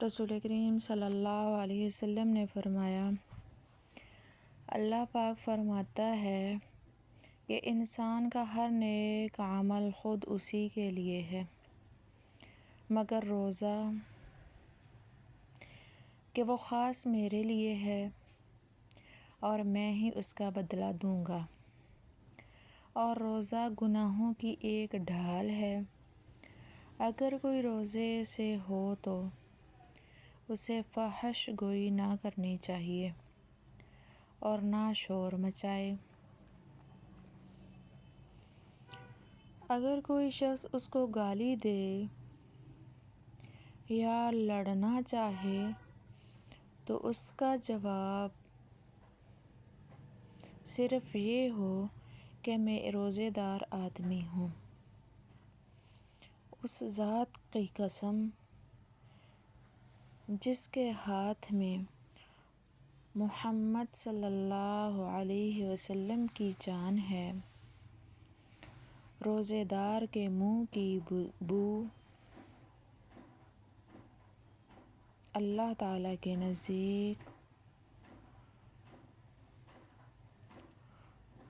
رسول کریم صلی اللہ علیہ وسلم نے فرمایا، اللہ پاک فرماتا ہے کہ انسان کا ہر نیک عمل خود اسی کے لیے ہے مگر روزہ کہ وہ خاص میرے لیے ہے اور میں ہی اس کا بدلہ دوں گا۔ اور روزہ گناہوں کی ایک ڈھال ہے، اگر کوئی روزے سے ہو تو اسے فحش گوئی نہ کرنی چاہیے اور نہ شور مچائے۔ اگر کوئی شخص اس کو گالی دے یا لڑنا چاہے تو اس کا جواب صرف یہ ہو کہ میں روزے دار آدمی ہوں۔ اس ذات کی قسم جس کے ہاتھ میں محمد صلی اللہ علیہ وسلم کی جان ہے، روزے دار کے منہ کی بو اللہ تعالیٰ کے نزدیک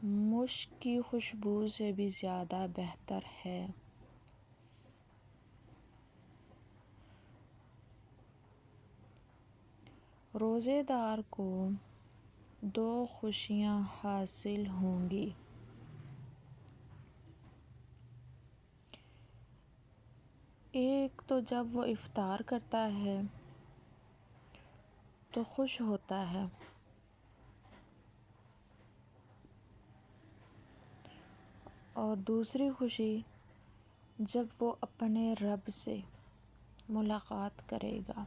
مشک کی خوشبو سے بھی زیادہ بہتر ہے۔ روزے دار کو 2 خوشیاں حاصل ہوں گی۔ ایک تو جب وہ افطار کرتا ہے تو خوش ہوتا ہے، اور دوسری خوشی جب وہ اپنے رب سے ملاقات کرے گا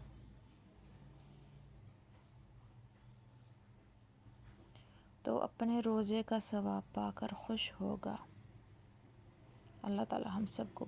تو اپنے روزے کا ثواب پا کر خوش ہوگا۔ اللہ تعالی ہم سب کو